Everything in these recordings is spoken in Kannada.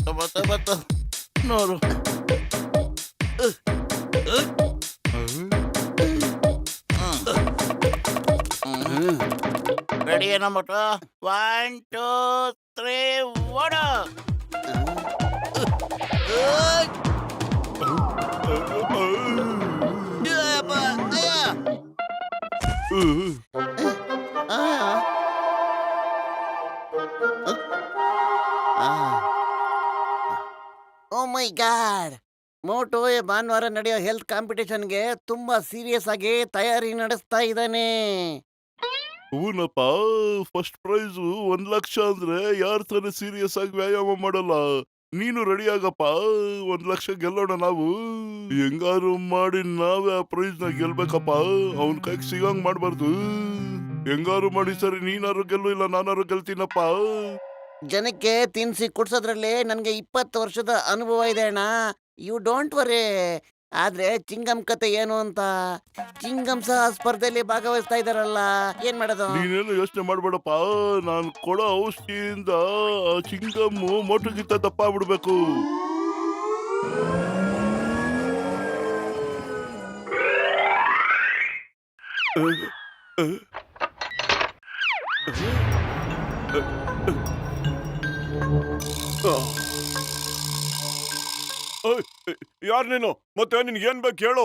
ತೊಂಬತ್ತೊಂಬತ್ತು ನೂರು. ರೆಡಿ ಏನೋ ಮಟ್ಟು? 1 2 3 ಓಡು. ಓ ಮೈ ಗಾಡ್, ಮೋಟು ಭಾನುವಾರ ನಡೆಯೋ ಹೆಲ್ತ್ ಕಾಂಪಿಟೇಷನ್ಗೆ ತುಂಬಾ ಸೀರಿಯಸ್ ಆಗಿ ತಯಾರಿ ನಡೆಸ್ತಾ ಇದ್ದಾನೆ. ಹೂನಪ್ಪ, ಫಸ್ಟ್ ಪ್ರೈಸು 1,00,000 ಅಂದ್ರೆ ಯಾರ್ ತಾನೇ ಸೀರಿಯಸ್ ಆಗಿ ವ್ಯಾಯಾಮ ಮಾಡಲ್ಲ. ನೀನು ರೆಡಿ ಆಗಪ್ಪ, 1,00,000 ಗೆಲ್ಲೋಣ ನಾವು. ಹೆಂಗಾರು ಮಾಡಿ ನಾವೇ ಆ ಪ್ರೈಸ್ ನ ಗೆಲ್ಬೇಕಪ್ಪ. ಅವನ್ ಕೈಗೆ ಸಿಗಂಗ್ ಮಾಡ್ಬಾರ್ದು. ಹೆಂಗಾರು ಮಾಡಿ ಸರಿ, ನೀನಾರು ಗೆಲ್ಲು ಇಲ್ಲ ನಾನಾರು ಗೆಲ್ತೀನಪ್ಪ. ಜನಕ್ಕೆ ತಿನ್ಸಿ ಕುಡ್ಸೋದ್ರಲ್ಲಿ ನನಗೆ 20 ವರ್ಷದ ಅನುಭವ ಇದೆ ಅಣ್ಣ. You don't worry. ಆದ್ರೆ ಚಿಂಗಮ್ ಕತೆ ಏನು ಅಂತ, ಚಿಂಗಮ್ ಸಹ ಸ್ಪರ್ಧೆಯಲ್ಲಿ ಭಾಗವಹಿಸ್ತಾ ಇದಾರಲ್ಲ, ಏನ್ ಮಾಡೋದು? ನೀನೇನು ಯೋಚನೆ ಮಾಡ್ಬೇಡಪ್ಪ. ನಾನ್ ಕೊಡೋ ಔಷಧಿಯಿಂದ ಚಿಂಗಮ್ಮು ಮೊಟ್ಟಗಿಂತ ದಪ್ಪ ಆಗ್ಬಿಡ್ಬೇಕು. ಯಾರ್ ನೀನು? ಮತ್ತೆ ನಿನ್ಗೆ ಏನ್ ಬೇಕು ಹೇಳು.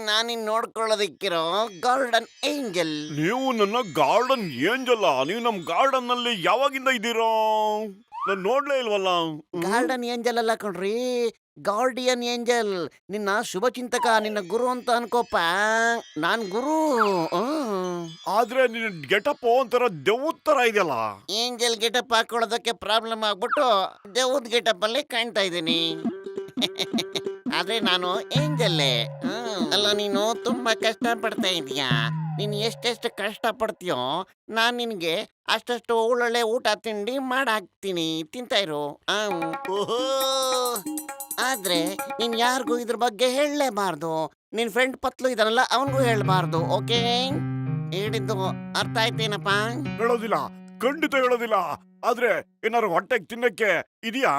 ನಾನಿನ್ ನೋಡ್ಕೊಳ್ಳೋದಿಕ್ಕಿರೋ ಗಾರ್ಡನ್ ಏಂಜಲ್. ನೀವು ನನ್ನ ಗಾರ್ಡನ್ ಏಂಜಲ್ಲ? ನೀವು ನಮ್ ಗಾರ್ಡನ್ ನಲ್ಲಿ ಯಾವಾಗಿಂದ ಇದ್ದೀರೋ? ನಾನ್ ನೋಡ್ಲೇ ಇಲ್ವಲ್ಲ. ಗಾರ್ಡನ್ ಏಂಜಲ್ ಅಲ್ಲ ಕಣ್ರಿ, ಗಾರ್ಡಿಯನ್ ಏಂಜಲ್. ನಿನ್ನ ಶುಭ ಚಿಂತಕ, ನಿನ್ನ ಗುರು ಅಂತ ಅನ್ಕೋಪ. ನಾನ್ ಗುರು. ಆದ್ರೆ ನಿನ್ನ ಗೆಟಪ್ ಒಂಥರ ದೆವ್ವದ್ ತರ ಇದೆಯಲ್ಲ. ಏಂಜಲ್ ಗೆಟಪ್ ಹಾಕೊಳ್ಳೋದಕ್ಕೆ ಪ್ರಾಬ್ಲಮ್ ಆಗ್ಬಿಟ್ಟು ದೇವದ್ ಗೆಟಪ್ ಅಲ್ಲಿ ಕಾಣ್ತಾ ಇದ್ದೀನಿ. ಆದ್ರೆ ನಾನು ಏಂಜಲ್ಲೇ. ಅಲ್ಲ, ನೀನು ತುಂಬಾ ಕಷ್ಟ ಪಡ್ತಾ ಇದೀಯಾ. ನೀನ್ ಎಷ್ಟೆಷ್ಟು ಕಷ್ಟ ಪಡ್ತೀಯೋ ನಾನ್ ನಿನ್ಗೆ ಅಷ್ಟಷ್ಟು ಒಳ್ಳೊಳ್ಳೆ ಊಟ ತಿಂಡಿ ಮಾಡಾಕ್ತೀನಿ, ತಿಂತಾ ಇರು. ಓಹೋ, ಆದ್ರೆ ನೀನ್ ಯಾರಿಗೂ ಇದ್ರ ಬಗ್ಗೆ ಹೇಳಲೇಬಾರ್ದು. ನಿನ್ ಫ್ರೆಂಡ್ ಪತ್ಲು ಇದನ್ನಲ್ಲ, ಅವನ್ಗೂ ಹೇಳ್ಬಾರ್ದು. ಓಕೆ? ಹೇಳಿದ್ದು ಅರ್ಥ ಆಯ್ತೇನಪ್ಪ? ಹೇಳೋದಿಲ್ಲ, ಖಂಡಿತ ಹೇಳೋದಿಲ್ಲ. ಆದ್ರೆ ಏನಾರು ಹೊಟ್ಟೆಗೆ ತಿನ್ನಕ್ಕೆ ಇದೆಯಾ?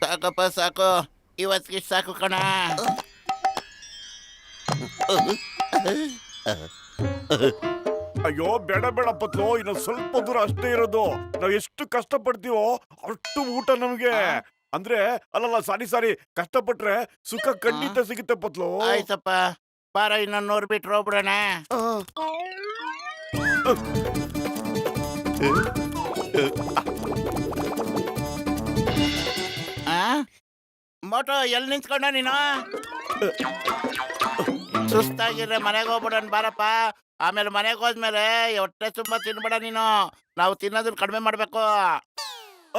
ಸಾಕಪ್ಪ, ಸಾಕು. ಇವತ್ತಿಗೆ ಸಾಕು ಕಣ. ಅಯ್ಯೋ, ಬೇಡ ಬೇಡ ಪತ್ಲು, ಇನ್ನು ಸ್ವಲ್ಪ ದೂರ ಅಷ್ಟೇ ಇರೋದು. ನಾವ್ ಎಷ್ಟು ಕಷ್ಟ ಪಡ್ತೀವೋ ಅಷ್ಟು ಊಟ ನಮ್ಗೆ. ಅಂದ್ರೆ ಅಲ್ಲಲ್ಲ, ಸಾರಿ, ಕಷ್ಟಪಟ್ರೆ ಸುಖ ಖಂಡಿತ ಸಿಗುತ್ತೆ ಪತ್ಲು. ಆಯ್ತಪ್ಪ, ಬಾರ ಇನ್ನೊಂದು 100 ಬಿಟ್ರು ಹೋಗ್ಬಿಡೋಣ. ಮೋಟೋ ಎಲ್ಲಿ ನಿಂತ್ಕೊಂಡ ನೀನು? ಸುಸ್ತಾಗಿದ್ರೆ ಮನೆಗೆ ಹೋಗ್ಬಿಡೋಣ ಬಾರಪ್ಪ. ಆಮೇಲೆ ಮನೆಗೆ ಹೋದ್ಮೇಲೆ ಹೊಟ್ಟೆ ತುಂಬಾ ತಿನ್ಬೇಡ ನೀನು. ನಾವು ತಿನ್ನೋದನ್ನ ಕಡಿಮೆ ಮಾಡ್ಬೇಕು.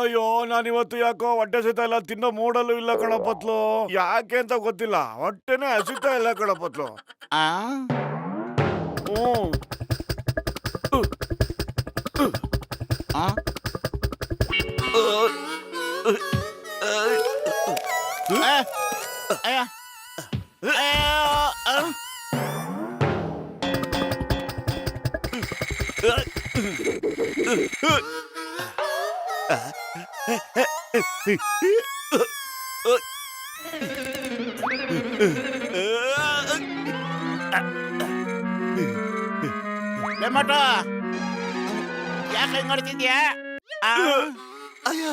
ಅಯ್ಯೋ, ನಾನಿವತ್ತು ಯಾಕೋ ಹೊಟ್ಟೆ ಹಸಿತಾ ಇಲ್ಲ, ತಿನ್ನೋ ಮೂಡಲ್ಲೂ ಇಲ್ಲ ಕಣಪತ್ಲು. ಯಾಕೆ ಅಂತ ಗೊತ್ತಿಲ್ಲ, ಹೊಟ್ಟೆನೇ ಹಸಿತಾ ಇಲ್ಲ ಕಣಪತ್ಲು. ಮೋಟೋ, ಯಾಕೆ ಹೆಂಗ್ ಮಾಡ್ತಿದ್ಯಾ? ಅಯ್ಯೋ,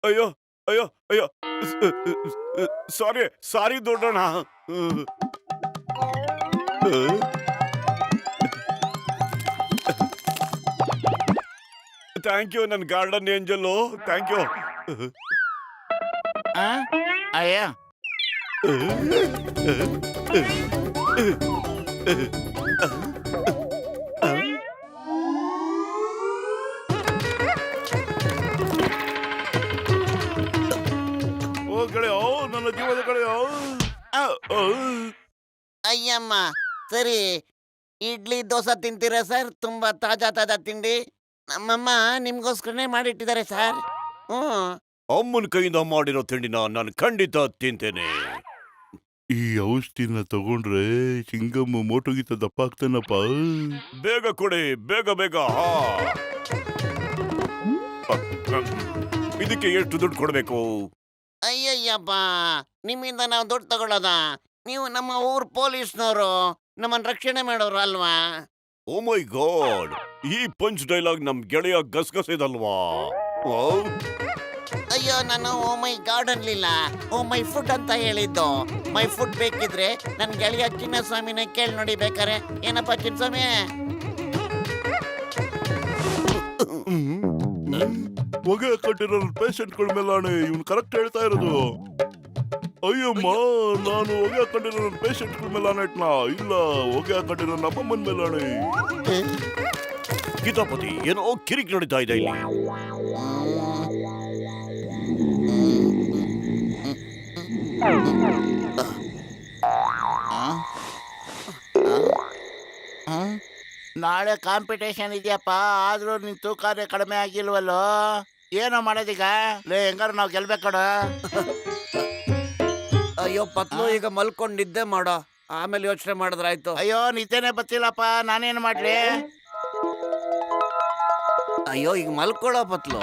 ಅಯ್ಯೋ ಅಯ್ಯೋ ಅಯ್ಯೋ, ಸಾರಿ ದೊಡ್ಡಣ್ಣ. ಥ್ಯಾಂಕ್ ಯು ನನ್ನ ಗಾರ್ಡನ್ ಏಂಜಲ್, ಥ್ಯಾಂಕ್ ಯು. ಅಯ್ಯ, ಆ, ಅಯ್ಯಮ್ಮ. ಸರಿ, ಇಡ್ಲಿ ದೋಸೆ ತಿಂತೀರಾ ಸರ್? ತುಂಬಾ ತಾಜಾ ತಾಜಾ ತಿಂಡಿ ನಮ್ಮಮ್ಮ ನಿಮ್ಗೋಸ್ಕರನೇ ಮಾಡಿಟ್ಟಿದ್ದಾರೆ ಸರ್. ಹ್ಮ್. ಅಮ್ಮನ ಕೈಯಿಂದ ಮಾಡಿರೋ ತಿಂಡಿನ ನಾನು ಖಂಡಿತ ತಿಂತೇನೆ. ಈ ಔಷಧಿನ ತಗೊಂಡ್ರೆ ಚಿಂಗಮ್ಮ ಮೋಟೋಗಿತ್ತ ದಪ್ಪ ಆಗ್ತಾನಪ್ಪ. ಬೇಗ ಕೊಡಿ, ಬೇಗ ಬೇಗ. ಹಾ. ಇದಕ್ಕೆ ಎಷ್ಟು ದುಡ್ಡು ಕೊಡ್ಬೇಕು? ಅಯ್ಯಯ್ಯಪ್ಪ, ನಿಮ್ಮಿಂದ ನಾವು ದುಡ್ಡು ತಗೊಳ್ಳೋದ? ನೀವು ನಮ್ಮ ಊರ್ ಪೊಲೀಸ್ನವರು, ನಮ್ಮನ್ನ ರಕ್ಷಣೆ ಮಾಡೋರು ಅಲ್ವಾ? ಓ ಮೈ ಗಾಡ್, ಈ ಪಂಚ್ ಡೈಲಾಗ್ ನಮ್ ಗೆಳೆಯ ಗಸ್ಗಸಿದಲ್ವಾ? ವಾವ್. ಅಯ್ಯೋ, ನಾನು ಓ my god ಅನ್ಲಿಲ್ಲ, O my food ಅಂತ ಹೇಳಿದ್ದು. ಮೈ ಫುಡ್ ಬೇಕಿದ್ರೆ ನನ್ ಗೆಳೆಯ ಚಿನ್ನಸ್ವಾಮಿನ ಕೇಳಿ ನೋಡಿ ಬೇಕಾರೆ. ಏನಪ್ಪ ಚಿನ್ನಸ್ವಾಮಿ? ಹೊಗೆ ಕಟ್ಟಿರೋ ಪೇಷಂಟ್ಗಳ ಮೇಲಾಣೆ ಇವ್ನು ಕರೆಕ್ಟ್ ಹೇಳ್ತಾ ಇರೋದು. ಅಯ್ಯಮ್ಮ, ನಾನು ಹೊಗೆ ಹಾಕೊಂಡಿರೋ ಪೇಷಂಟ್ಗಳ ಮೇಲಾಣೆ ಇಟ್ನಾ? ಇಲ್ಲ, ಹೊಗೆ ಹಾಕೊಂಡಿರೋ ನಮ್ಮಮ್ಮನ ಮೇಲಾಣೆ. ಕಿತಾಪತಿ, ಏನೋ ಕಿರಿಕ್ ನಡೀತಾ ಇದೆ ಇಲ್ಲಿ. ನಾಳೆ ಕಾಂಪಿಟೇಷನ್ ಇದೆಯಪ್ಪ, ಆದ್ರೂ ನಿನ್ ತೂಕನೇ ಕಡಿಮೆ ಆಗಿಲ್ವಲ್ಲೋ? ಏನೋ ಮಾಡೋದೀಗ? ಲೇ, ಹೆಂಗಾರು ನಾವು ಗೆಲ್ಬೇಕಡ. ಅಯ್ಯೋ ಪತ್ಲು, ಈಗ ಮಲ್ಕೊಂಡ್ ನಿದ್ದೆ ಮಾಡೋ, ಆಮೇಲೆ ಯೋಚನೆ ಮಾಡಿದ್ರಾಯ್ತು. ಅಯ್ಯೋ, ನಿದ್ದೆನೆ ಬತ್ತಿಲ್ಲಪ್ಪ, ನಾನೇನ್ ಮಾಡ್ಲಿ? ಅಯ್ಯೋ, ಈಗ ಮಲ್ಕೊಳ್ಳೋ ಪತ್ಲು.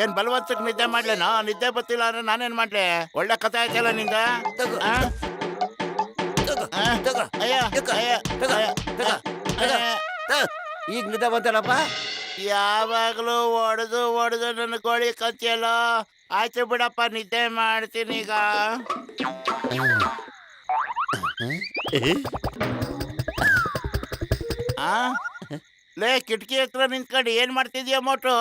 ಏನ್ ಬಲವತ್ತಕ್ ನಿದ್ದೆ ಮಾಡ್ಲೇನೋ? ನಿದ್ದೆ ಬತ್ತಿಲ್ಲ ಅಂದ್ರೆ ನಾನೇನ್ ಮಾಡ್ಲಿ? ಒಳ್ಳೆ ಕಥೆ ಆಯ್ತಲ್ಲ ನಿಂದ. ಆ? ಈಗ ನಿದ್ದೆ ಬಂತಲ್ಲಪ್ಪ. ಯಾವಾಗ್ಲೂ ಒಡೆದು ನನ್ನ ಗೋಳಿ ಕಚ್ಚಿಯಲ್ಲ. ಆಯ್ತು ಬಿಡಪ್ಪ, ನಿದ್ದೆ ಮಾಡ್ತೀನಿ ಈಗ. ಆ? ಲೇ, ಕಿಟಕಿ ಹತ್ರ ನಿಂತ್ಕೊಂಡು ಏನ್ ಮಾಡ್ತಿದ್ಯಾ ಮೋಟು?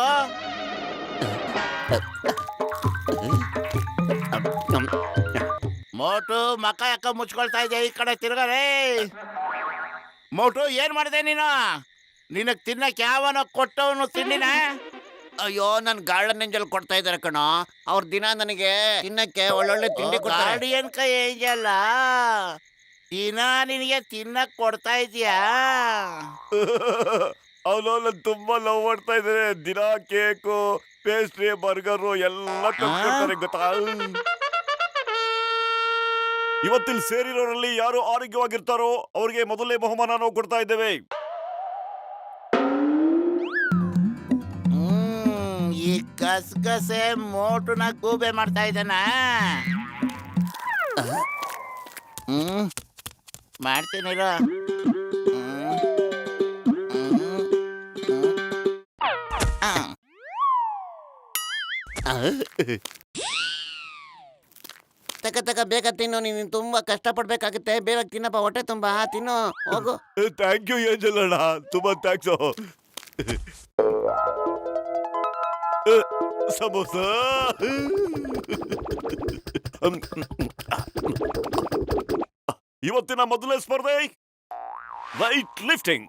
ಮೋಟು, ಮಕ್ಕ ಯಾಕ ಮುಚ್ಕೊಳ್ತಾ ಇದೆಯಾ? ಈ ಕಡೆ ತಿರ್ಗರೇ. ಮೋಟು, ಏನ್ ಮಾಡಿದೆ ನೀನು? ನಿನಗ್ ತಿನ್ನಕ್ ಯಾವನೋ ಕೊಟ್ಟವನು ತಿಂಡಿನ? ಅಯ್ಯೋ, ನನ್ ಗಾರ್ಡನ್ ಏಂಜಲ್ ಕೊಡ್ತಾ ಇದಾರೆ ಕಣೋ. ಅವ್ರ ದಿನ ನನಗೆ ತಿನ್ನಕ್ಕೆ ಒಳ್ಳೊಳ್ಳೆ ತಿಂಡಿ ಕೊಡ್ತಾರೆ. ಗಾರ್ಡಿಯನ್ ಕೈ ಏಂಜಲ್ಲ, ದಿನ ನಿನಗೆ ತಿನ್ನಕ್ ಕೊಡ್ತಾ ಇದೀಯಾ? ಅವನು ನನ್ ತುಂಬಾ ಲವ್ ಮಾಡ್ತಾ ಇದ್ದಾರೆ. ದಿನ ಕೇಕು, ಪೇಸ್ಟ್ರಿ, ಬರ್ಗರು ಎಲ್ಲ ತಂದ್ಕೊಡ್ತಾರೆ ಗೊತ್ತಾ? ಇವತ್ತಿಲ್ಲಿ ಸೇರಿರೋರಲ್ಲಿ ಯಾರು ಆರೋಗ್ಯವಾಗಿರ್ತಾರೋ ಅವ್ರಿಗೆ ಮೊದಲನೇ ಬಹುಮಾನ ನಾವು ಕೊಡ್ತಾ ಇದ್ದೇವೆ. ಈ ಗಸಗಸೆ ಮೋಟುನ ಗೂಬೆ ಮಾಡ್ತಾ ಇದ್ದಾನ. ಮಾಡ್ತೀನಿರೋ. ತಕ ಬೇಗ ತಿನ್ನು, ನೀನು ತುಂಬಾ ಕಷ್ಟಪಡ್ಬೇಕಾಗುತ್ತೆ. ಬೇಗ ತಿನ್ನಪ್ಪ, ಹೊಟ್ಟೆ ತುಂಬಾ ತಿನ್ನು, ಹೋಗು. ಥ್ಯಾಂಕ್ ಯು ಏಂಜಲ್ ಅಣ್ಣ, ತುಂಬಾ ಥ್ಯಾಂಕ್ಸ್. ಸಮೋಸ. ಇವತ್ತಿನ ಮೊದಲನೇ ಸ್ಪರ್ಧೆ ವೈಟ್ ಲಿಫ್ಟಿಂಗ್.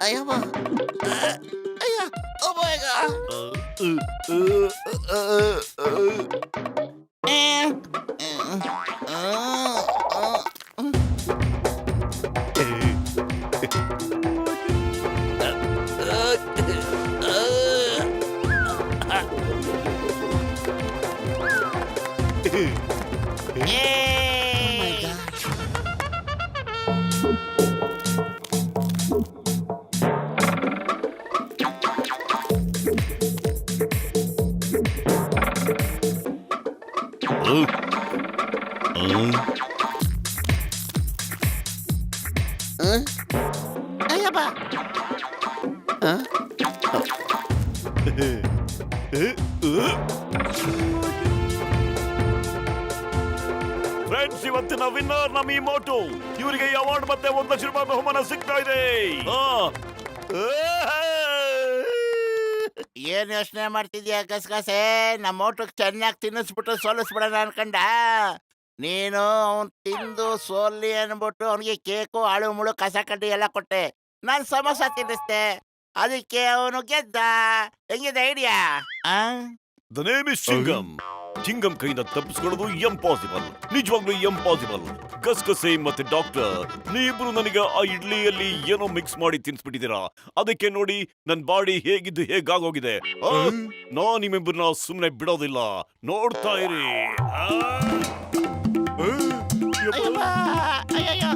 ಅಯ್ಯವ್ವ, ಅಯ್ಯ, ಓ ಮೈ ಗಾಡ್. ಅಯ್ಯಪ್ಪ. ಫ್ರೆಂಡ್ಸ್, ಇವತ್ತಿನ ವಿನ್ನರ್ ನಮ್ಮ ಈ ಮೋಟು. ಇವರಿಗೆ ಅವಾರ್ಡ್ ಮತ್ತೆ 1 ಲಕ್ಷ ರೂಪಾಯಿ ಬಹುಮಾನ ಸಿಗ್ತಾ ಇದೆ. ಏನ್ ಯೋಚನೆ ಮಾಡ್ತಿದ್ಯಾ ಗಸಗಸೆ? ನಮ್ಮ ಊಟಕ್ಕೆ ಚೆನ್ನಾಗಿ ತಿನ್ನಿಸ್ಬಿಟ್ಟು ಸೋಲಿಸ್ಬಿಡೋಣ ಅನ್ಕಂಡ. ನೀನು ಅವನ್ ತಿಂದು ಸೋಲ್ಲಿ ಅನ್ಬಿಟ್ಟು ಅವನಿಗೆ ಕೇಕು, ಆಳು ಮುಳು, ಕಸ ಕಡ್ಡಿ ಎಲ್ಲ ಕೊಟ್ಟೆ. ನಾನು ಸಮೋಸ ತಿನ್ನಿಸ್ದೆ. ಅದಕ್ಕೆ ಅವನು ಗೆದ್ದ. ಹೆಂಗಿದೆ ಐಡಿಯಾ? The name is ಚಿಂಗಮ್. ಚಿಂಗಮ್ ಕೈಯಿಂದ ತಪ್ಪಿಸ್ಕೊಳ್ಳೋದು ಇಂಪಾಸಿಬಲ್, ನಿಜವಾಗ್ಲೂ ಇಂಪಾಸಿಬಲ್. ಗಸಗಸೆ ಮತ್ತೆ ಡಾಕ್ಟರ್, ನೀವಿಬ್ರು ನನಗೆ ಆ ಇಡ್ಲಿಯಲ್ಲಿ ಏನೋ ಮಿಕ್ಸ್ ಮಾಡಿ ತಿನ್ಸ್ಬಿಟ್ಟಿದ್ದೀರಾ. ಅದಕ್ಕೆ ನೋಡಿ ನನ್ ಬಾಡಿ ಹೇಗಿದ್ದು ಹೇಗಾಗೋಗಿದೆ. ನಾನ್ ನಿಮ್ಮಿಬ್ಬರನ್ನ ಸುಮ್ನೆ ಬಿಡೋದಿಲ್ಲ, ನೋಡ್ತಾ ಇರಿ. ಅಯ್ಯಮ್ಮ, ಅಯ್ಯಯ್ಯೋ,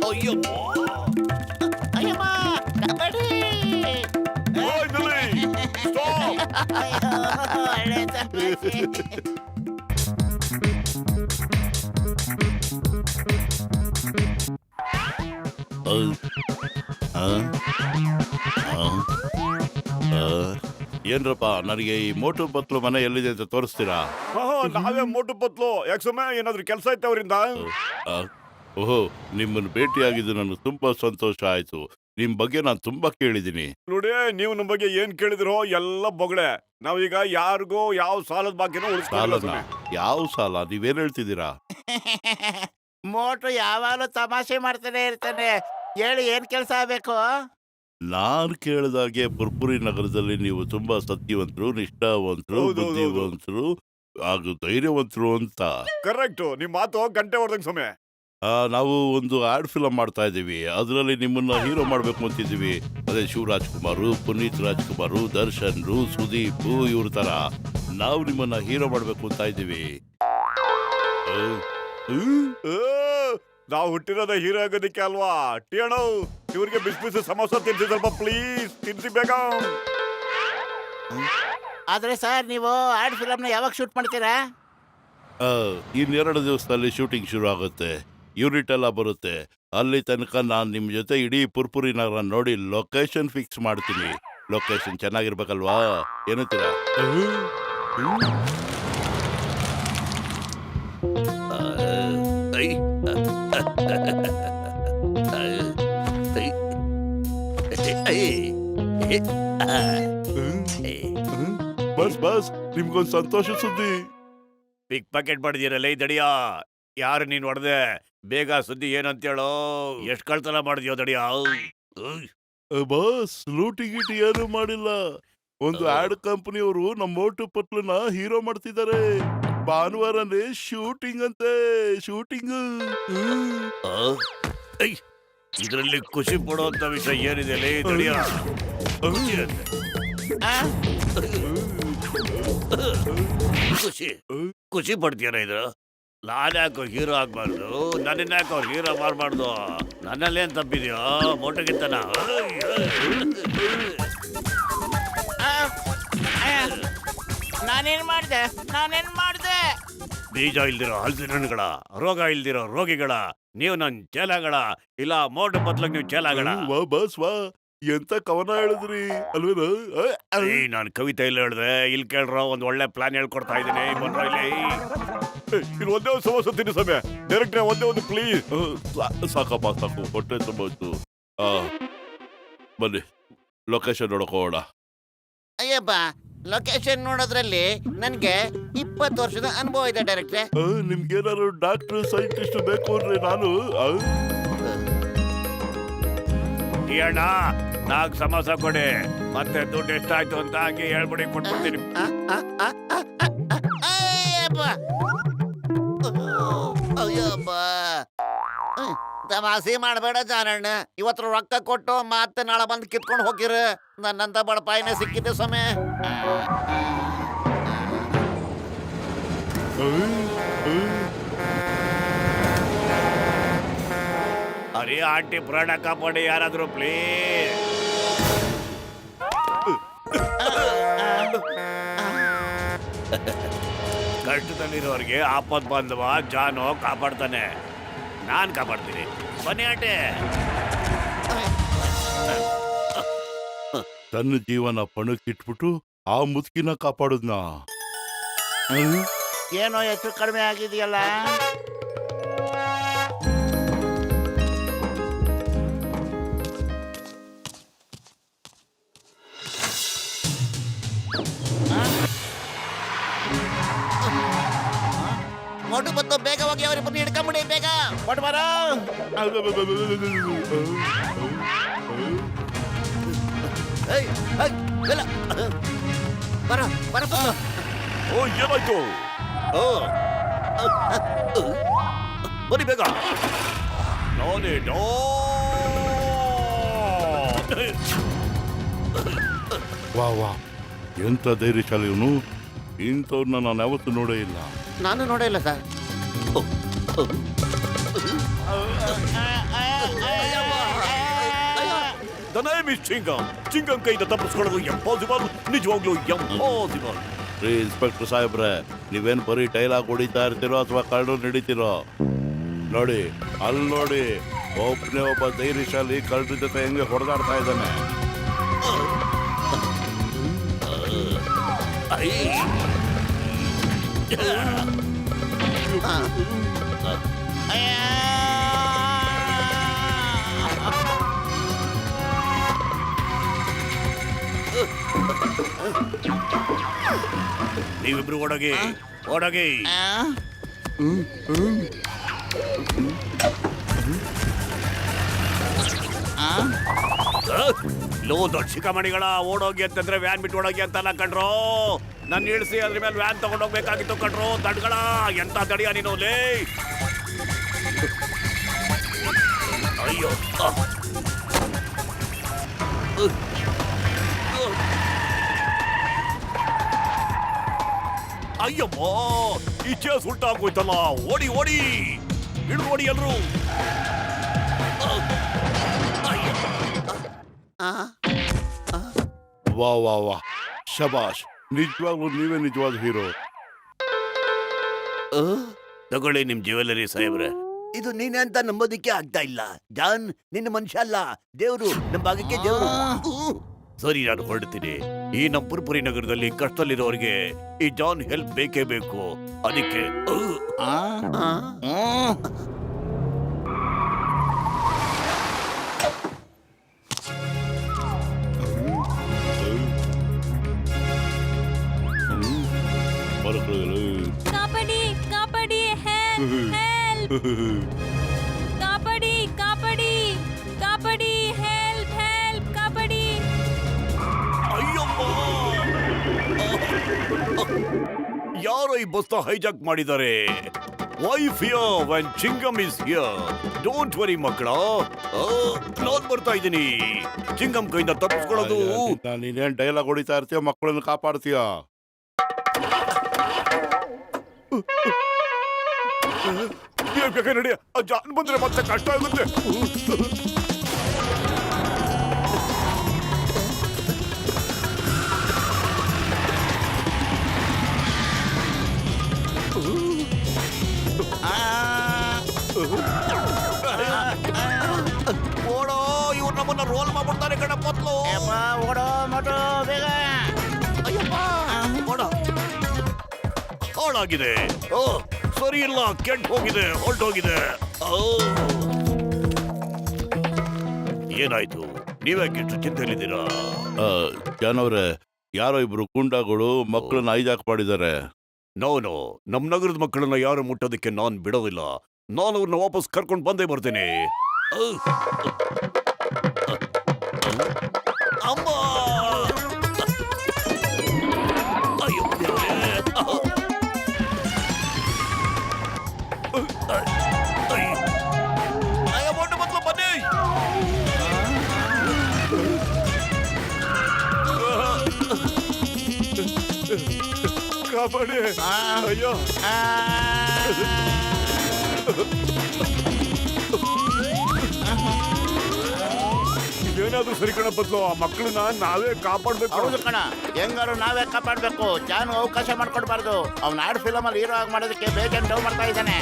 ಅಯ್ಯಪ್ಪ. ಅಯ್ಯಮ್ಮ, ಕಬಡ್ಡಿ. Finally! Stop! ಅಯ್ಯೋ, ಒಳ್ಳೆ ತಮಾಷೆ. ಏನ್ರಪ್ಪ, ನನಗೆ ಈ ಮೋಟು ಪತ್ಲು ಮನೆ ಎಲ್ಲಿದೆ ಅಂತ ತೋರಿಸ್ತೀರಾ? ನಾವೇ ಮೋಟು ಪತ್ಲು. ಯಾಕೆ ಏನಾದ್ರು ಕೆಲಸ ಐತೆ ಅವರಿಂದ? ಆ, ಓಹೋ, ನಿಮ್ಮನ್ನು ಭೇಟಿಯಾಗಿದ್ದು ನನಗೆ ತುಂಬಾ ಸಂತೋಷ ಆಯ್ತು. ನಿಮ್ ಬಗ್ಗೆ ನಾನು ತುಂಬಾ ಕೇಳಿದ್ದೀನಿ. ನೋಡಿ, ನೀವು ನಮ್ಮ ಬಗ್ಗೆ ಏನ್ ಕೇಳಿದಿರೋ ಎಲ್ಲ ಬೊಗಳೆ. ನಾವೀಗ ಯಾರಿಗೂ ಯಾವ ಸಾಲದ ಬಾಕಿನೂ ಉಳಿಸ್ಕೊಳ್ಳಲ್ಲ. ಸಾಲನ? ಯಾವ ಸಾಲ? ನೀವೇನ್ ಹೇಳ್ತಿದ್ದೀರಾ? ಮೋಟು ಯಾವಾಗಲೂ ತಮಾಷೆ ಮಾಡ್ತಾನೆ ಇರ್ತಾನೆ. ಹೇಳಿ, ಏನ್ ಕೆಲಸ ಆಗ್ಬೇಕು? ನಾನ್ ಕೇಳಿದಾಗೆ ಪುರ್ಪುರಿ ನಗರದಲ್ಲಿ ನೀವು ತುಂಬಾ ಸತ್ಯವಂತರು, ನಿಷ್ಠಾವಂತರು, ಹೌದು, ಹೌದು, ಹೌದು. ಬುದ್ಧಿವಂತರು ಹಾಗೂ ಧೈರ್ಯವಂತರು ಅಂತ. ಕರೆಕ್ಟ್. ನಿಮ್ ಮಾತು ಗಂಟೆ ಹೊಡೆದಂಗ್ ಸಮಯ. ನಾವು ಒಂದು ಆಡ್ ಫಿಲಮ್ ಮಾಡ್ತಾ ಇದ್ದೀವಿ. ಅದರಲ್ಲಿ ನಿಮ್ಮನ್ನ ಹೀರೋ ಮಾಡ್ಬೇಕು ಅಂತಿದ್ದೀವಿ. ಅದೇ ಶಿವರಾಜ್ ಕುಮಾರು, ಪುನೀತ್ ರಾಜ್ಕುಮಾರ್, ದರ್ಶನ್, ಸುದೀಪ್ ಇವ್ರ ತರ ನಾವು ನಿಮ್ಮನ್ನ ಹೀರೋ ಮಾಡ್ಬೇಕು ಅಂತ ಇದ್ದೀವಿ. ನಾವು ಹುಟ್ಟಿರೋದ ಹೀರೋ ಆಗೋದಿಕ್ಕೆ ಅಲ್ವಾ? ಟೇಣೋ, ಇವ್ರಿಗೆ ಬಿಸಿ ಬಿಸಿ ಸಮೋಸ ತಿನ್ಸಿ, ಸ್ವಲ್ಪ ಪ್ಲೀಸ್ ತಿನ್ಸಿ ಬೇಗ. ಆದ್ರೆ ಸರ್, ನೀವು ಆಡ್ ಫಿಲಮ್ನ ಯಾವಾಗ ಶೂಟ್ ಮಾಡ್ತೀರಾ? ಇನ್ನೆರಡು ದಿವಸದಲ್ಲಿ ಶೂಟಿಂಗ್ ಶುರು ಆಗುತ್ತೆ. ಯೂನಿಟ್ ಎಲ್ಲ ಬರುತ್ತೆ. ಅಲ್ಲಿ ತನಕ ನಾನು ನಿಮ್ಮ ಜೊತೆ ಇಡೀ ಪುರ್ಪುರಿ ನಗರ ನೋಡಿ ಲೊಕೇಶನ್ ಫಿಕ್ಸ್ ಮಾಡ್ತೀನಿ. ಲೊಕೇಶನ್ ಚೆನ್ನಾಗಿರ್ಬೇಕಲ್ವಾ? ಏನಂತೀರಾ? ಬಸ್ ಬಸ್, ನಿಮ್ಗೊಂದು ಸಂತೋಷ ಸುದ್ದಿ. ಪಿಕ್ ಪಾಕೆಟ್ ಮಾಡಿದಿರಲ್ಲ ಈ ದಡಿಯಾ. ಯಾರು ನೀನ್ ಹೊಡೆದೆ? ಬೇಗ ಸುದ್ದಿ ಏನಂತ ಹೇಳೋ. ಎಷ್ಟ್ ಕಳ್ತನ ಮಾಡಿದ್ಯೋ ದಡಿಯಾ? ಬಸ್, ಲೂಟಿ ಗೀಟಿ ಏನು ಮಾಡಿಲ್ಲ. ಒಂದು ಆಡ್ ಕಂಪನಿಯವರು ನಮ್ಮ ಮೋಟು ಪಟ್ಲನ್ನ ಹೀರೋ ಮಾಡ್ತಿದ್ದಾರೆ. ಭಾನುವಾರನೇ ಶೂಟಿಂಗ್ ಅಂತೆ, ಶೂಟಿಂಗ್. ಇದರಲ್ಲಿ ಖುಷಿ ಪಡುವಂತ ವಿಷಯ ಏನಿದೆ ಲೇ ದಡಿಯಾ? ಖುಷಿ ಖುಷಿ ಪಡ್ತೀರ ಇದು? ನಾನ್ಯಾಕೋ ಹೀರೋ ಆಗ್ಬಾರ್ದು? ನನ್ನನ್ಯಾಕೋ ಅವ್ರು ಹೀರೋ ಮಾಡ್ಬಾರ್ದು? ನನ್ನಲ್ಲೇನ್ ತಪ್ಪಿದ್ಯೋ? ಮೋಟಗಿಂತನ ನಾನೇನ್ ಮಾಡ್ದೆ? ಬೀಜ ಇಲ್ದಿರೋ ಹಲಸಿನ ಹಣ್ಣುಗಳ, ರೋಗ ಇಲ್ದಿರೋ ರೋಗಿಗಳ, ನೀವು ನನ್ ಚೇಲಾಗಳ, ಇಲ್ಲ ಮೋಟು ಬದ್ಲಾಗ ನೀವು ಚೇಲಾಗಳ. ವಾ ಬಸ್ ವಾ, ಎಂತ ಕವನ ಹೇಳಿದ್ರಿ ಅಲ್ವೇನು? ನಾನು ಕವಿತೆ ಇಲ್ಲ ಹೇಳ್ದೆ. ಇಲ್ಲಿ ಕೇಳ್ರ, ಒಂದ್ ಒಳ್ಳೆ ಪ್ಲಾನ್ ಹೇಳ್ಕೊಡ್ತಾ ಇದ್ದೀನಿ. ಬಂದ್ರ ಇಲ್ಲಿ. ಇಲ್ಲಿ ಒಂದೇ ಒಂದು ಸಮಸ್ಯೆ ತಿನ್ನಿ ಸಮಯ. ಡೈರೆಕ್ಟ್ರೆ, ಒಂದೇ ಒಂದು ಪ್ಲೀಸ್. ಸಾಕಪ್ಪ, ಸಾಕು, ಹೊಟ್ಟೆ ತುಂಬ ಇತ್ತು. ಬನ್ನಿ, ಲೊಕೇಶನ್ ನೋಡಕೋಣ. ಅಯ್ಯಪ್ಪ, ಲೊಕೇಶನ್ ನೋಡೋದ್ರಲ್ಲಿ ನನ್ಗೆ 20 ವರ್ಷದ ಅನುಭವ ಇದೆ ಡೈರೆಕ್ಟ್ರೆ. ನಿಮ್ಗೇನಾದ್ರು ಡಾಕ್ಟರ್, ಸೈಂಟಿಸ್ಟ್ ಬೇಕು ಅಂದ್ರೆ ನಾನು ಈ ಅಣ್ಣ 4 ಸಮೋಸ ಕೊಡಿ, ಮತ್ತೆ ದುಡ್ಡು ಎಷ್ಟಾಯ್ತು ಅಂತ ಹಂಗೆ ಹೇಳ್ಬಿಡಿ, ಕೊಟ್ಬಿಡ್ತೀನಿ. ಅಯ್ಯಪ್ಪ, ಅಯ್ಯಪ್ಪ, ತಮಾಸೆ ಮಾಡಬೇಡ ಜಾನಣ್ಣ. ಇವತ್ತು ರೊಕ್ಕ ಕೊಟ್ಟು ಮತ್ತೆ ನಾಳೆ ಬಂದು ಕಿತ್ಕೊಂಡು ಹೋಗಿರ. ನನ್ನಂತ ಬಡಪಾಯಿನ ಸಿಕ್ಕಿದ್ದೆ ಸಮಯ. ಅರೆ ಆಂಟಿ, ಪ್ರಾಣ ಕಾಪಾಡಿ ಯಾರಾದ್ರೂ ಪ್ಲೀಸ್. ಕಷ್ಟದಲ್ಲಿರೋರಿಗೆ ಆಪತ್ ಬಂದವ ಜಾನು ಕಾಪಾಡ್ತಾನೆ. ನಾನ್ ಕಾಪಾಡ್ತೀನಿ. ಬನ್ನಿ ಆಂಟಿ. ತನ್ನ ಜೀವನ ಪಣಕ್ಕಿಟ್ಬಿಟ್ಟು ಆ ಮುದುಕಿನ ಕಾಪಾಡುದ್ನ. ಏನೋ ಹೆಚ್ಚು ಕಡಿಮೆ ಆಗಿದೆಯಲ್ಲ? ಮೊಟ್ಟು ಬತ್ತು, ಬೇಗ ಹೋಗಿ ಅವರಿಬ್ಬರನ್ನ ಹಿಡ್ಕೊಂಬಿಡಿ, ಬೇಗ ಕೊಟ್ಟು ಬರೋ. ಬರ ಬರ ಪುಟ್ಟು. ಓ ಏನಾಯ್ತು? ಬನ್ನಿ ಬೇಗ. ನಾನೇ ವಾ ವಾ, ಎಂತ ಧೈರ್ಯಶಾಲಿ ಇವನು. ಇಂಥವ್ರನ್ನ ನಾನು ಯಾವತ್ತೂ ನೋಡೇ ಇಲ್ಲ. ನಾನು ನೋಡೇ ಇಲ್ಲ sir. The name is Chingam. Chingam ಕೈಯಿಂದ ತಪ್ಪಿಸ್ಕೊಳ್ಳೋದು ಇಂಪಾಸಿಬಲ್, ನಿಜವಾಗ್ಲೂ ಇಂಪಾಸಿಬಲ್. ರೀ ಇನ್ಸ್ಪೆಕ್ಟರ್ ಸಾಹೇಬ್ರೆ, ನೀವೇನ್ ಬರೀ ಡೈಲಾಗ್ ಹೊಡಿತಾ ಇರ್ತೀರೋ ಅಥವಾ ಕಳ್ಳರು ನಡೀತಿರೋ? ನೋಡಿ, ಅಲ್ಲಿ ನೋಡಿ, ಒಬ್ಬನೇ ಒಬ್ಬ ಧೈರ್ಯಶಾಲಿ ಕಳ್ಳರ ಜೊತೆ ಹೆಂಗೆ ಹೊಡೆದಾಡ್ತಾ ಇದ್ದಾನೆ. ನೀವಿಬ್ರು ಓಡೋಗಿ ಓಡೋಗಿ. ಲೋ ದೊಡ್ಡ ಶಿಖಾಮಣಿಗಳ ಓಡೋಗಿ ಅಂತಂದ್ರೆ ವ್ಯಾನ್ ಬಿಟ್ಟು ಓಡೋಗಿ ಅಂತಲ್ಲ ಕಣ್ರೋ. ನನ್ನ ಇಳಿಸಿ ಅದ್ರ ಮೇಲೆ ವ್ಯಾನ್ ತಗೊಂಡೋಗ್ಬೇಕಾಗಿತ್ತು ಕಣ್ರೋ. ತಡ್ಗಳ ಎಂತ ತಡಿಯ ನೀನು ಲೇ. ಅಯ್ಯೋ ಅಯ್ಯಮ್ಮ, ಈ ಚೇಸ್ ಉಲ್ಟಾಗೋಯ್ತಲ್ಲ. ಓಡಿ ಓಡಿ, ಹಿಡಿದು ಓಡಿ ಎಲ್ರು. ವಾ ವಾ ವಾ, ಶಬಾಷ್, ನಿಜವಾಗ್ಲೂ ನೀವೇ ನಿಜವಾದ ಹೀರೋ. ತಗೊಳ್ಳಿ ನಿಮ್ ಜ್ಯುವೆಲರಿ ಸಾಹೇಬ್ರೆ. ಇದು ನೀನೆ ಅಂತ ನಂಬೋದಿಕ್ಕೆ ಆಗ್ತಾ ಇಲ್ಲ. ಜಾನ್ ನಿನ್ನ ಮನುಷ್ಯ ಅಲ್ಲ, ದೇವ್ರು. ನಮ್ಮ ಭಾಗಕ್ಕೆ ದೇವ್ರು. ಸರಿ, ನಾನು ಹೊರಡ್ತೀನಿ. ಈ ನಮ್ಮ ಪುರ್ಪುರಿ ನಗರದಲ್ಲಿ ಕಷ್ಟದಲ್ಲಿರೋರಿಗೆ ಈ ಜಾನ್ ಹೆಲ್ಪ್ ಬೇಕೇ ಬೇಕು. ಅದಕ್ಕೆ ಕಾಪಾಡಿ ಕಾಪಾಡಿ ಹೆಲ್ಪ್ ಹೆಲ್ಪ್ ಕಾಪಾಡಿ ಕಾಪಾಡಿ ಕಾಪಾಡಿ ಹೆಲ್ಪ್ ಹೆಲ್ಪ್ ಕಾಪಾಡಿ. ಅಯ್ಯಮ್ಮ, ಯಾರೋ ಈ ಬಸ್ನ ಹೈಜಾಕ್ ಮಾಡಿದ್ದಾರೆ. Why fear when Chingam is here? Don't worry ಮಕ್ಕಳ, ನಾನ್ ಬರ್ತಾ ಇದ್ದೀನಿ. ಚಿಂಗಮ್ ಕೈಯಿಂದ ತಪ್ಪಿಸ್ಕೊಳ್ಳೋದು. ನೀನೇನ್ ಡೈಲಾಗ್ ಹೊಡಿತಾ ಇರ್ತೀಯ, ಮಕ್ಕಳನ್ನ ಕಾಪಾಡ್ತೀಯ. ನಡಿ, ಜಾನ್ ಬಂದ್ರೆ ಮತ್ತೆ ಕಷ್ಟ ಆಗುತ್ತೆ. ಓಡೋ, ಇವ್ರು ನಮ್ಮನ್ನ ರೋಲ್ ಮಾಡ್ಬಿಡ್ತಾರೆ ಕಣ ಮೊದ್ಲು. ಓಡೋ ಮಟು ಬೇಗ. ಓಡ, ಹಾಳಾಗಿದೆ. ಓ ಸರಿ ಇಲ್ಲ, ಕೆಟ್ಟ ಹೋಗಿದೆ, ಹೊರಟೋಗಿದೆ. ಏನಾಯ್ತು? ನೀವ್ಯಾಕೆ ಇಷ್ಟು ಚಿಂತೆಯಲ್ಲಿದ್ದೀರಾ? ಜಾನ್ ಅವ್ರೆ, ಯಾರೋ ಇಬ್ರು ಗುಂಡಾಗಳು ಮಕ್ಕಳನ್ನ ಹೈಜಾಕ್ ಮಾಡಿದ್ದಾರೆ. ನೋ, ನಮ್ ನಗರದ ಮಕ್ಕಳನ್ನ ಯಾರು ಮುಟ್ಟೋದಕ್ಕೆ ನಾನ್ ಬಿಡೋದಿಲ್ಲ. ನಾನು ಅವ್ರನ್ನ ವಾಪಸ್ ಕರ್ಕೊಂಡು ಬಂದೇ ಬರ್ತೇನೆ. ಅಮ್ಮ, ಅಯ್ಯೋ ದೇವ್ರೇ. ಅಯ್ಯೋ, ಮೊನ್ನೆ ಮೊದ್ಲು ಬನ್ನಿ. ಕಾಪಾಡಿ. ಅಯ್ಯೋ, ಇದೇನಾದ್ರೂ ಸರಿ ಕಣ ಬದ್ಲು. ಆ ಮಕ್ಕಳನ್ನ ನಾವೇ ಕಾಪಾಡ್ಬೇಕು. ಹೌದು ಕಣ, ಹೆಂಗಾರು ನಾವೇ ಕಾಪಾಡ್ಬೇಕು. ಜಾನು ಅವಕಾಶ ಮಾಡ್ಕೊಡ್ಬಾರ್ದು. ಅವ್ನ ಆಡ್ ಫಿಲಮ್ ಅಲ್ಲಿ ಹೀರೋ ಆಗಿ ಮಾಡೋದಕ್ಕೆ ಬೇಜಾನ್ ಡೌ ಮಾಡ್ತಾ ಇದ್ದಾನೆ.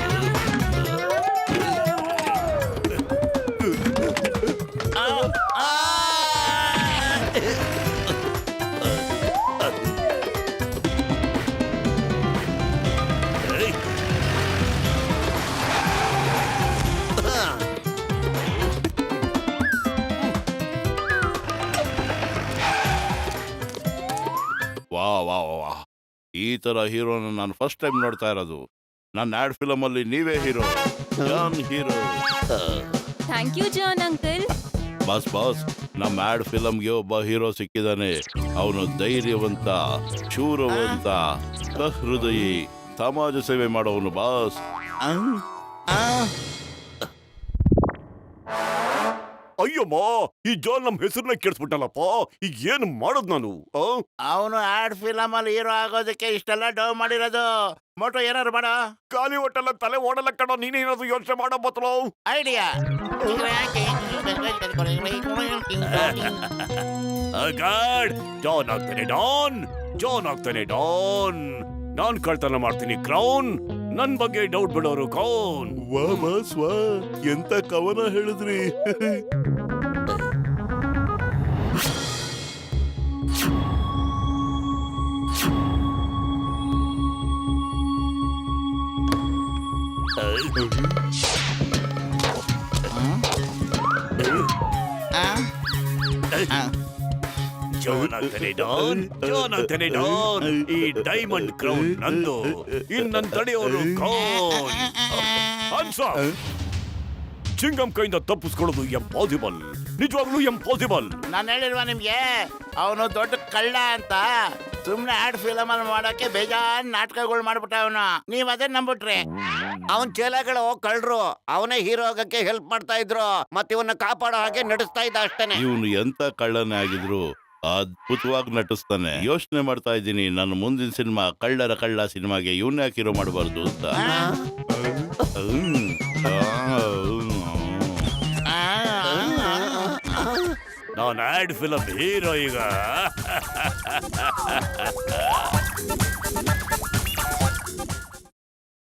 ವಾ ವಾ ವಾ, ಈ ತರ ಹೀರೋನ ನಾನು ಫಸ್ಟ್ ಟೈಮ್ ನೋಡ್ತಾ ಇರೋದು. ನನ್ನ ಆಡ್ ಫಿಲಮ್ ಅಲ್ಲಿ ನೀವೇ hero, John hero. Thank you John uncle. Boss ನಮ್ಮ ಆಡ್ ಫಿಲಮ್ಗೆ ಒಬ್ಬ ಹೀರೋ ಸಿಕ್ಕಿದಾನೆ. ಅವನು ಧೈರ್ಯವಂತ, ಶೂರವಂತ, ಸಹೃದಯಿ, ಸಮಾಜ ಸೇವೆ ಮಾಡೋವನು ಬಾಸ್. ಅಯ್ಯಮ್ಮ, ಈ ಜಾನ್ ನಮ್ ಹೆಸರನ್ನ ಕೆಡ್ಸ್ಬಿಟ್ಟಲ್ಲಪ್ಪ. ಈಗ ಏನ್ ಮಾಡೋದ್ ನಾನು? ಅವನು ಆಡ್ ಫಿಲಮ್ ಅಲ್ಲಿ ಹೀರೋ ಆಗೋದಕ್ಕೆ ಇಷ್ಟೆಲ್ಲ ಡವ್ ಮಾಡಿರೋದು. ಮೋಟೋ ಏನಾರು ಮಾಡ ಖಾಲಿ ಹೊಟ್ಟೆಲ್ಲ ತಲೆ ಓಡಲ್ಲ ಕಣೋ. ನೀನೇನಾದ್ರು ಯೋಚನೆ ಮಾಡೋ ಬತ್ತಲೋ. ಐಡಿಯಾ. ಜಾನ್ ಆಗ್ತಾನೆ ಡಾನ್, ಜಾನ್ ಆಗ್ತಾನೆ ಡಾನ್. ನಾನ್ ಕಳ್ತನ ಮಾಡ್ತೀನಿ ಕ್ರೌನ್. ನನ್ ಬಗ್ಗೆ ಡೌಟ್ ಬಿಡೋರು ಕೌನ್. ವಾ ಬಾಸ್ ವಾ, ಎಂತ ಕವನ ಹೇಳಿದ್ರಿ. ಜಾನ್ ಆಗ್ತಾನೆ ಡಾನ್, ಜಾನ್ ಆಗ್ತಾನೆ ಡಾನ್. ಈ ಡೈಮಂಡ್ ಕ್ರೌನ್ ನಂದು. ಇನ್ನನ್ ತಡೆಯೋರು ಕೌನ್. ಆನ್ಸರ್. ಚಿಂಗಂ ಕೈಯಿಂದ ತಪ್ಪಿಸ್ಕೊಳ್ಳೋದು ಎಂಪಾಸಿಬಲ್, ನಿಜವಾಗ್ಲೂ ಎಂಪಾಸಿಬಲ್. ನಾನು ಹೇಳಿಲ್ವಾ ನಿಮ್ಗೆ ಅವನು ದೊಡ್ಡ ಕಳ್ಳ ಅಂತ? ಸುಮ್ನೆ ಆಡ್ ಫಿಲಮ್ ಅಲ್ಲಿ ಮಾಡಕ್ಕೆ ಬೇಜಾನ್ ನಾಟಕಗಳು ಮಾಡ್ಬಿಟ್ಟ ಅವನು. ನೀವ್ ಅದೇ ನಂಬಿಟ್ರಿ. ಅವನ್ ಚೇಲಗಳು ಕಳ್ರು, ಅವನೇ ಹೀರೋ ಆಗಕ್ಕೆ ಹೆಲ್ಪ್ ಮಾಡ್ತಾ ಇದ್ರು, ಮತ್ತೆ ಇವನ್ನ ಕಾಪಾಡೋ ಹಾಗೆ ನಡೆಸ್ತಾ ಇದ್ದ ಅಷ್ಟೇನೆ. ಇವನು ಎಂತ ಕಳ್ಳನೇ ಆಗಿದ್ರು ಅದ್ಭುತವಾಗಿ ನಟಿಸ್ತಾನೆ. ಯೋಚನೆ ಮಾಡ್ತಾ ಇದ್ದೀನಿ, ನನ್ನ ಮುಂದಿನ ಸಿನಿಮಾ ಕಳ್ಳರ ಕಳ್ಳ ಸಿನಿಮಾಗೆ ಇವನ್ ಯಾಕೆ ಹೀರೋ ಮಾಡಬಾರ್ದು ಅಂತ. ನಾನು ಆಡ್ ಫಿಲಮ್ ಹೀರೋ ಈಗ.